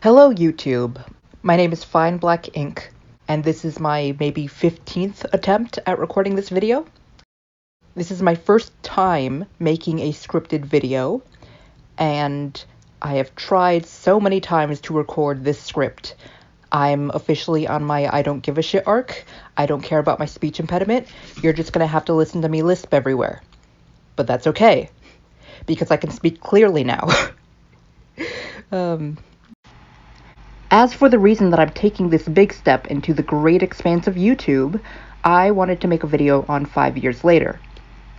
Hello YouTube, my name is Fine Black Ink, and this is my maybe 15th attempt at recording this video. This is my first time making a scripted video, and I have tried so many times to record this script. I'm officially on my I don't give a shit arc. I don't care about my speech impediment. You're just gonna have to listen to me lisp everywhere. But that's okay, because I can speak clearly now. As for the reason that I'm taking this big step into the great expanse of YouTube, I wanted to make a video on 5 years later.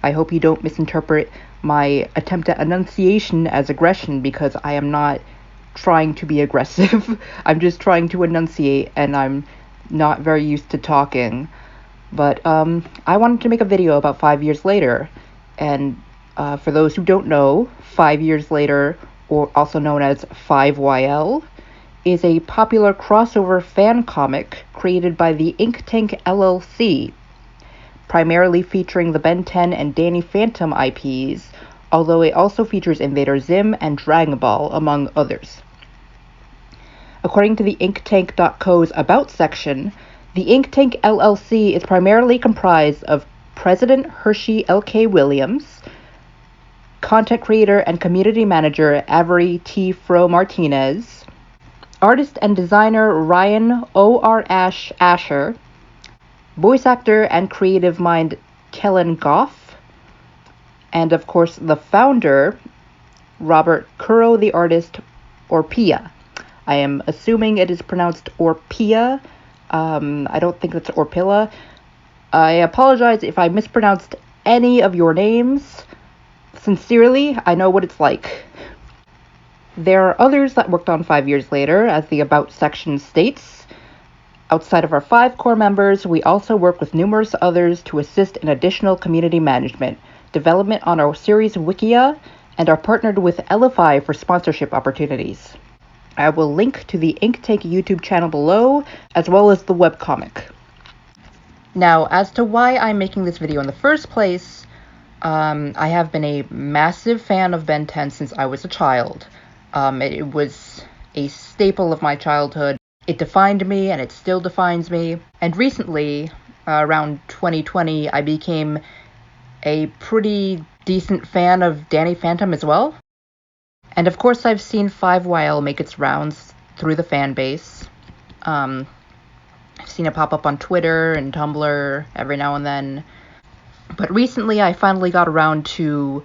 I hope you don't misinterpret my attempt at enunciation as aggression, because I am not trying to be aggressive. I'm just trying to enunciate, and I'm not very used to talking. But I wanted to make a video about 5 years later, and for those who don't know, 5 years later, or also known as 5YL, is a popular crossover fan comic created by the Ink Tank LLC, primarily featuring the Ben 10 and Danny Phantom IPs, although it also features Invader Zim and Dragon Ball, among others. According to the inktank.co's About section, the Ink Tank LLC is primarily comprised of President Hershey L.K. Williams, content creator and community manager Avery T. Fro Martinez, artist and designer Ryan O.R. Asher, voice actor and creative mind Kellen Goff, and of course the founder, Robert Kuro the artist, Orpia. I am assuming it is pronounced Orpia. I don't think it's Orpilla. I apologize if I mispronounced any of your names. Sincerely, I know what it's like. There are others that worked on 5 years later, as the About section states. Outside of our 5 core members, we also work with numerous others to assist in additional community management, development on our series Wikia, and are partnered with Elify for sponsorship opportunities. I will link to the Ink Tank YouTube channel below, as well as the webcomic. Now, as to why I'm making this video in the first place, I have been a massive fan of Ben 10 since I was a child. It was a staple of my childhood. It defined me, and it still defines me. And recently, around 2020, I became a pretty decent fan of Danny Phantom as well. And of course, I've seen 5YL make its rounds through the fan base. I've seen it pop up on Twitter and Tumblr every now and then. But recently, I finally got around to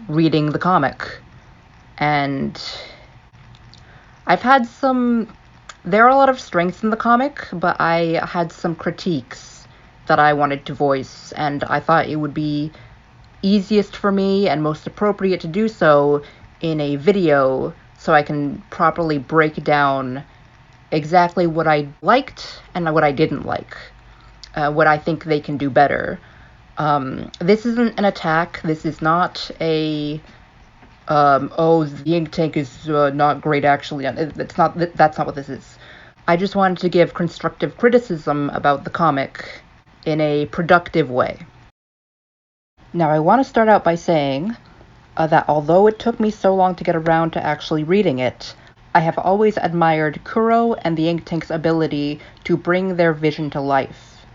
reading the comic. And I've had there are a lot of strengths in the comic, but I had some critiques that I wanted to voice, and I thought it would be easiest for me and most appropriate to do so in a video, so I can properly break down exactly what I liked and what I didn't like, what I think they can do better. This isn't an attack. This is not a the Ink Tank is not great, actually. That's not what this is. I just wanted to give constructive criticism about the comic in a productive way. Now, I want to start out by saying that although it took me so long to get around to actually reading it, I have always admired Kuro and the Ink Tank's ability to bring their vision to life.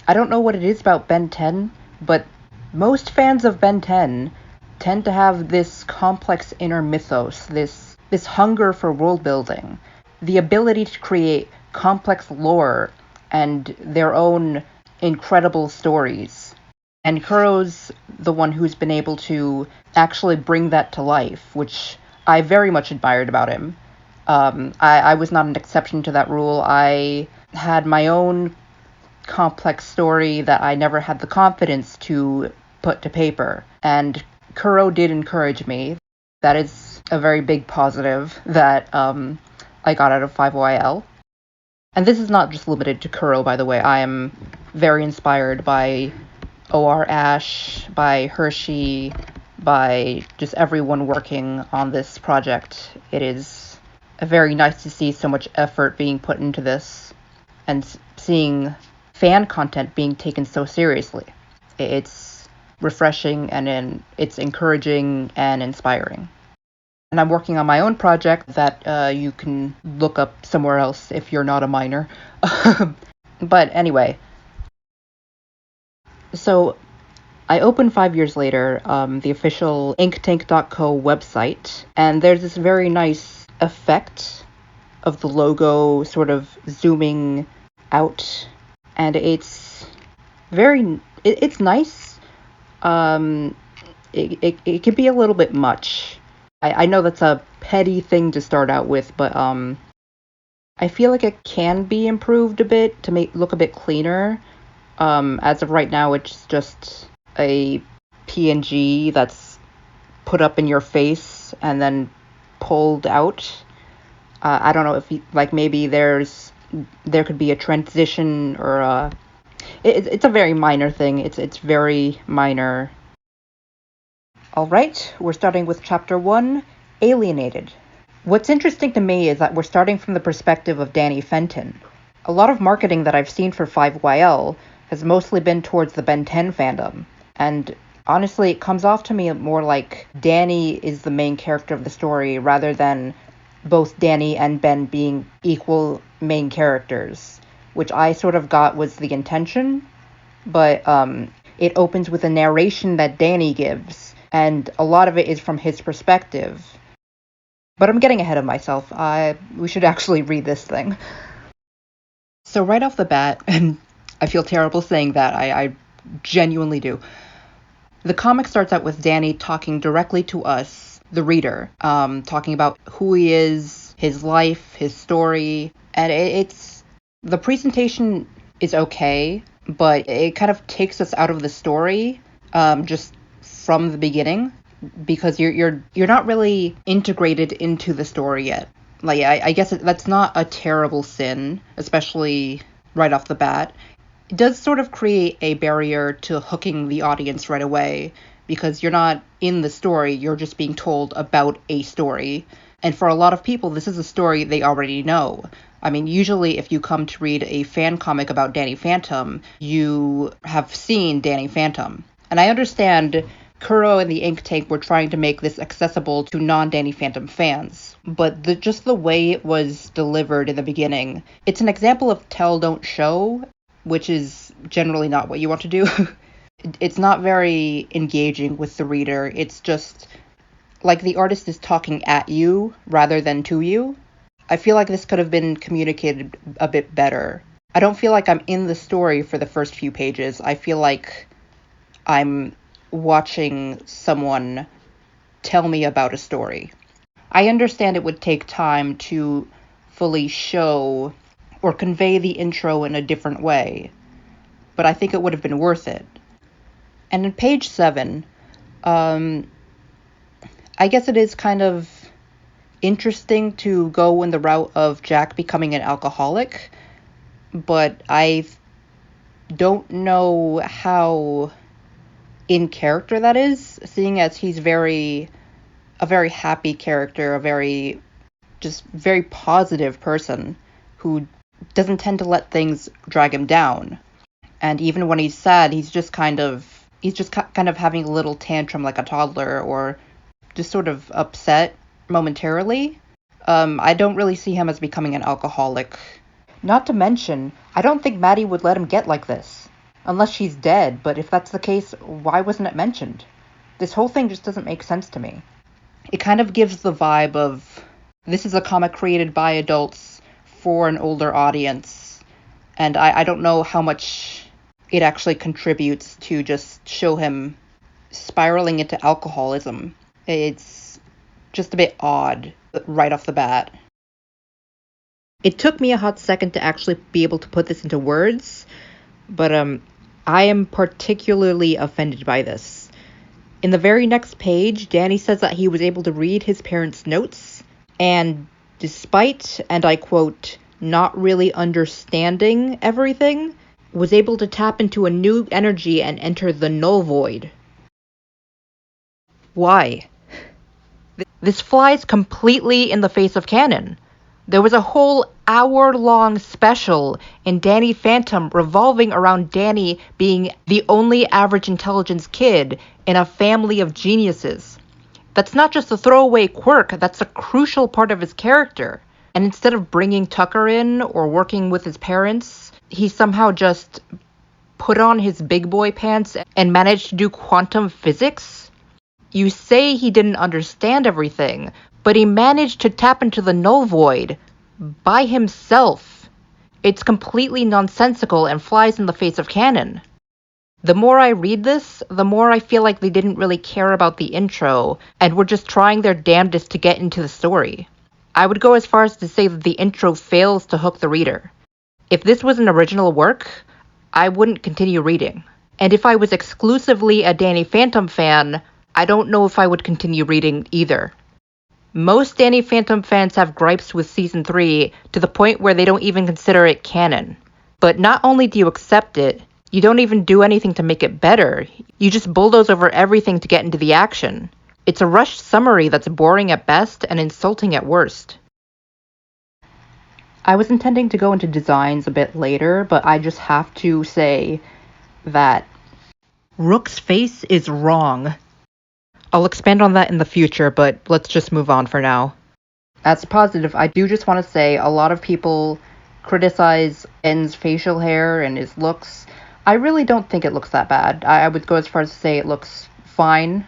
I don't know what it is about Ben 10, but most fans of Ben 10 tend to have this complex inner mythos, this hunger for world building, the ability to create complex lore and their own incredible stories. And Kuro's the one who's been able to actually bring that to life, which I very much admired about him. I was not an exception to that rule. I had my own complex story that I never had the confidence to put to paper, and Kuro did encourage me. That is a very big positive that I got out of 5YL. And this is not just limited to Kuro, by the way. I am very inspired by O.R. Ash, by Hershey, by just everyone working on this project. It is very nice to see so much effort being put into this, and seeing fan content being taken so seriously. It's refreshing, and it's encouraging and inspiring. And I'm working on my own project that you can look up somewhere else if you're not a minor. But anyway, so I opened 5 years later the official inktank.co website, and there's this very nice effect of the logo sort of zooming out, and it's nice. It can be a little bit much. I know that's a petty thing to start out with, but I feel like it can be improved a bit to make look a bit cleaner. As of right now, it's just a PNG that's put up in your face and then pulled out. I don't know if maybe there could be a transition or it's a very minor thing. It's very minor. All right, we're starting with chapter 1, Alienated. What's interesting to me is that we're starting from the perspective of Danny Fenton. A lot of marketing that I've seen for 5YL has mostly been towards the Ben 10 fandom, and honestly, it comes off to me more like Danny is the main character of the story rather than both Danny and Ben being equal main characters, which I sort of got was the intention, but it opens with a narration that Danny gives, and a lot of it is from his perspective. But I'm getting ahead of myself. We should actually read this thing. So right off the bat, and I feel terrible saying that, I genuinely do. The comic starts out with Danny talking directly to us, the reader, talking about who he is, his life, his story, and the presentation is okay, but it kind of takes us out of the story, just from the beginning, because you're not really integrated into the story yet. Like, I guess that's not a terrible sin, especially right off the bat. It does sort of create a barrier to hooking the audience right away, because you're not in the story, you're just being told about a story. And for a lot of people, this is a story they already know. I mean, usually if you come to read a fan comic about Danny Phantom, you have seen Danny Phantom. And I understand Kuro and the Ink Tank were trying to make this accessible to non-Danny Phantom fans, but just the way it was delivered in the beginning, it's an example of tell, don't show, which is generally not what you want to do. It's not very engaging with the reader. It's just like the artist is talking at you rather than to you. I feel like this could have been communicated a bit better. I don't feel like I'm in the story for the first few pages. I feel like I'm watching someone tell me about a story. I understand it would take time to fully show or convey the intro in a different way, but I think it would have been worth it. And in page 7, I guess it is kind of interesting to go in the route of Jack becoming an alcoholic, but I don't know how in character that is, seeing as he's a very happy character, a very positive person who doesn't tend to let things drag him down. And even when he's sad, he's just kind of having a little tantrum like a toddler, or just sort of upset momentarily. I don't really see him as becoming an alcoholic. Not to mention, I don't think Maddie would let him get like this. Unless she's dead, but if that's the case, why wasn't it mentioned? This whole thing just doesn't make sense to me. It kind of gives the vibe of, this is a comic created by adults for an older audience, and I don't know how much it actually contributes to just show him spiraling into alcoholism. It's just a bit odd right off the bat. It took me a hot second to actually be able to put this into words, but I am particularly offended by this. In the very next page, Danny says that he was able to read his parents' notes, and despite, and I quote, not really understanding everything, was able to tap into a new energy and enter the null void. Why? This flies completely in the face of canon. There was a whole hour-long special in Danny Phantom revolving around Danny being the only average intelligence kid in a family of geniuses. That's not just a throwaway quirk, that's a crucial part of his character. And instead of bringing Tucker in or working with his parents, he somehow just put on his big boy pants and managed to do quantum physics? You say he didn't understand everything, but he managed to tap into the null void by himself. It's completely nonsensical and flies in the face of canon. The more I read this, the more I feel like they didn't really care about the intro and were just trying their damnedest to get into the story. I would go as far as to say that the intro fails to hook the reader. If this was an original work, I wouldn't continue reading. And if I was exclusively a Danny Phantom fan, I don't know if I would continue reading either. Most Danny Phantom fans have gripes with Season 3 to the point where they don't even consider it canon. But not only do you accept it, you don't even do anything to make it better. You just bulldoze over everything to get into the action. It's a rushed summary that's boring at best and insulting at worst. I was intending to go into designs a bit later, but I just have to say that Rook's face is wrong. I'll expand on that in the future, but let's just move on for now. As a positive, I do just want to say a lot of people criticize Ben's facial hair and his looks. I really don't think it looks that bad. I would go as far as to say it looks fine.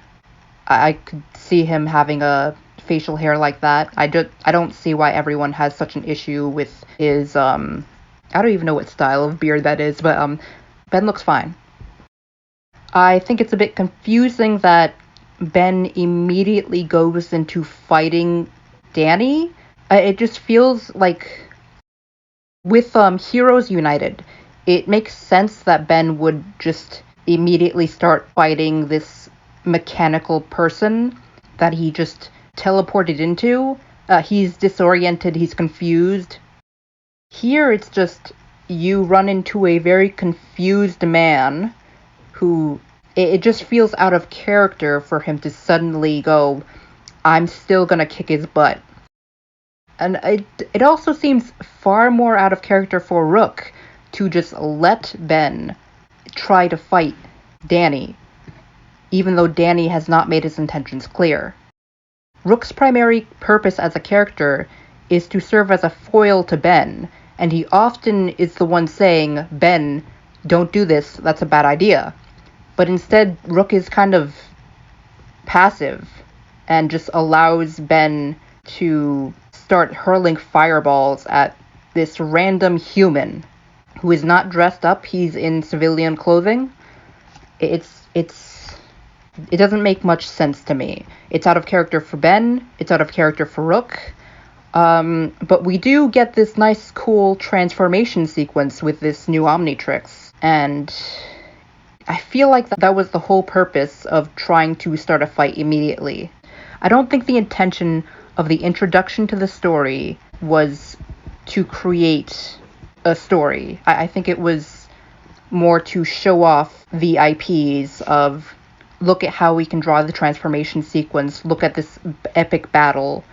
I could see him having a facial hair like that. I don't see why everyone has such an issue with his, I don't even know what style of beard that is, but Ben looks fine. I think it's a bit confusing that Ben immediately goes into fighting Danny. It just feels like with Heroes United, it makes sense that Ben would just immediately start fighting this mechanical person that he just teleported into. He's disoriented, he's confused. Here it's just you run into a very confused man who it just feels out of character for him to suddenly go, I'm still gonna kick his butt. And it also seems far more out of character for Rook to just let Ben try to fight Danny, even though Danny has not made his intentions clear. Rook's primary purpose as a character is to serve as a foil to Ben, and he often is the one saying, Ben, don't do this, that's a bad idea. But instead, Rook is kind of passive and just allows Ben to start hurling fireballs at this random human who is not dressed up. He's in civilian clothing. It doesn't make much sense to me. It's out of character for Ben. It's out of character for Rook. But we do get this nice, cool transformation sequence with this new Omnitrix. And I feel like that was the whole purpose of trying to start a fight immediately. I don't think the intention of the introduction to the story was to create a story. I think it was more to show off the IPs of, look at how we can draw the transformation sequence, look at this epic battle.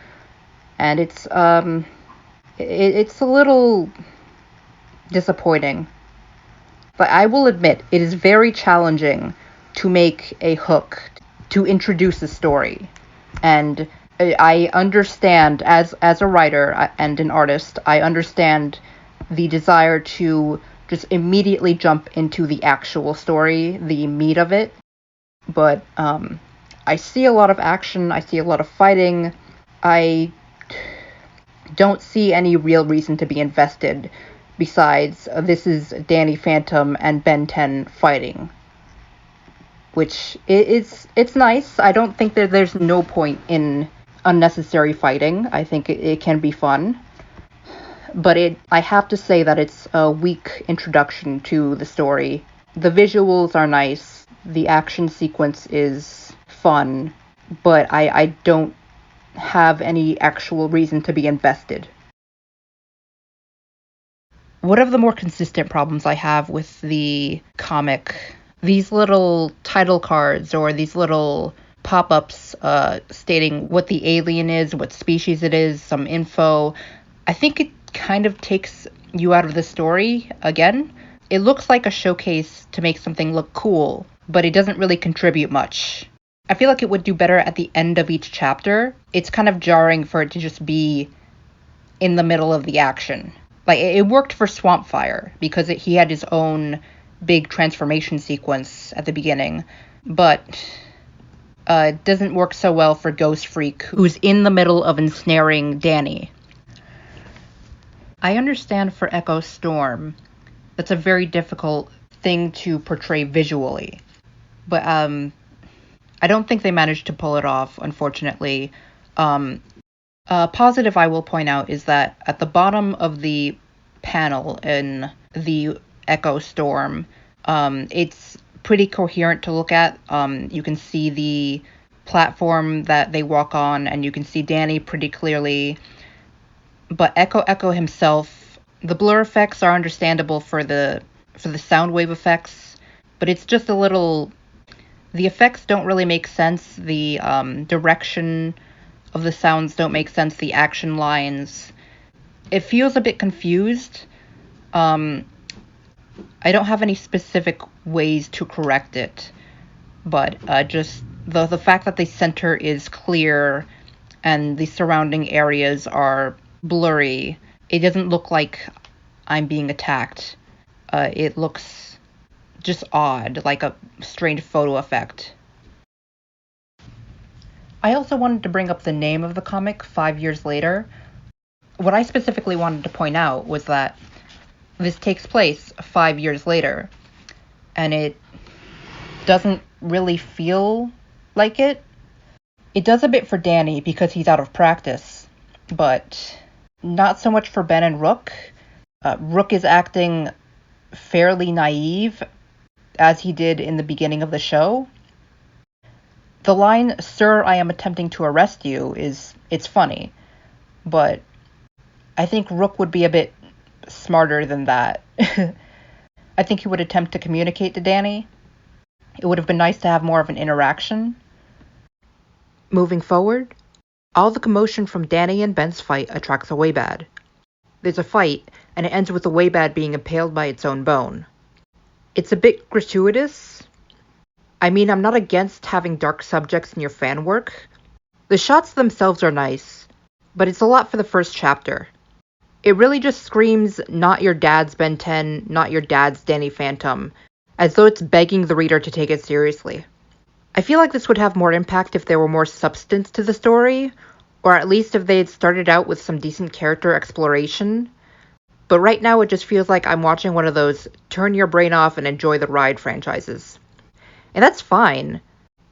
And it's a little disappointing. But I will admit, it is very challenging to make a hook, to introduce a story. And I understand, as a writer and an artist, I understand the desire to just immediately jump into the actual story, the meat of it. But I see a lot of action, I see a lot of fighting. I don't see any real reason to be invested besides this is Danny Phantom and Ben 10 fighting. Which it's nice. I don't think that there's no point in unnecessary fighting. I think it can be fun. But I have to say that it's a weak introduction to the story. The visuals are nice. The action sequence is fun. But I don't have any actual reason to be invested. One of the more consistent problems I have with the comic, these little title cards or these little pop-ups stating what the alien is, what species it is, some info, I think it kind of takes you out of the story again. It looks like a showcase to make something look cool, but it doesn't really contribute much. I feel like it would do better at the end of each chapter. It's kind of jarring for it to just be in the middle of the action. Like, it worked for Swampfire because he had his own big transformation sequence at the beginning, but it doesn't work so well for Ghost Freak, who's in the middle of ensnaring Danny. I understand for Echo Storm, that's a very difficult thing to portray visually, but I don't think they managed to pull it off, unfortunately. A positive I will point out is that at the bottom of the panel in the Echo Storm, it's pretty coherent to look at. You can see the platform that they walk on, and you can see Danny pretty clearly. But Echo himself, the blur effects are understandable for the sound wave effects, but it's just a little... The effects don't really make sense. The direction of the sounds don't make sense. The action lines. It feels a bit confused. I don't have any specific ways to correct it, but just the fact that the center is clear and the surrounding areas are blurry, it doesn't look like I'm being attacked. It looks just odd, like a strange photo effect. I also wanted to bring up the name of the comic, 5 Years Later. What I specifically wanted to point out was that this takes place 5 years later, and it doesn't really feel like it. It does a bit for Danny because he's out of practice, but not so much for Ben and Rook. Rook is acting fairly naive, as he did in the beginning of the show. The line, "Sir, I am attempting to arrest you," it's funny, but I think Rook would be a bit smarter than that. I think he would attempt to communicate to Danny. It would have been nice to have more of an interaction. Moving forward, all the commotion from Danny and Ben's fight attracts a Waybad. There's a fight, and it ends with the Waybad being impaled by its own bone. It's a bit gratuitous. I mean, I'm not against having dark subjects in your fan work. The shots themselves are nice, but it's a lot for the first chapter. It really just screams, not your dad's Ben 10, not your dad's Danny Phantom, as though it's begging the reader to take it seriously. I feel like this would have more impact if there were more substance to the story, or at least if they had started out with some decent character exploration. But right now it just feels like I'm watching one of those turn your brain off and enjoy the ride franchises. And that's fine,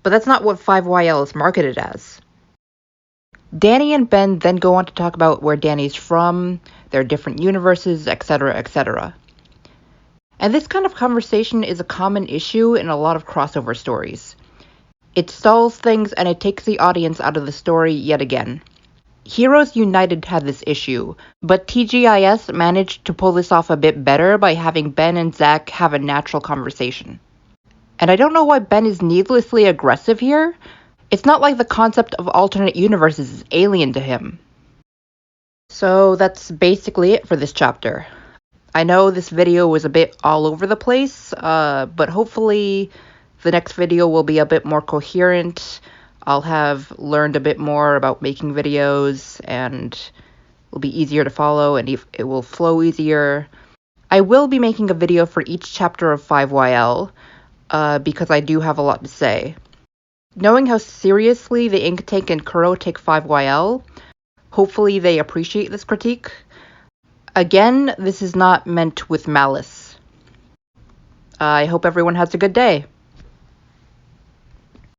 but that's not what 5YL is marketed as. Danny and Ben then go on to talk about where Danny's from, their different universes, etc., etc. And this kind of conversation is a common issue in a lot of crossover stories. It stalls things and it takes the audience out of the story yet again. Heroes United had this issue, but TGIS managed to pull this off a bit better by having Ben and Zach have a natural conversation. And I don't know why Ben is needlessly aggressive here. It's not like the concept of alternate universes is alien to him. So that's basically it for this chapter. I know this video was a bit all over the place, but hopefully the next video will be a bit more coherent. I'll have learned a bit more about making videos, and it'll be easier to follow, and it will flow easier. I will be making a video for each chapter of 5YL, because I do have a lot to say. Knowing how seriously the Ink Tank and Kuro take 5YL, hopefully they appreciate this critique. Again, this is not meant with malice. I hope everyone has a good day.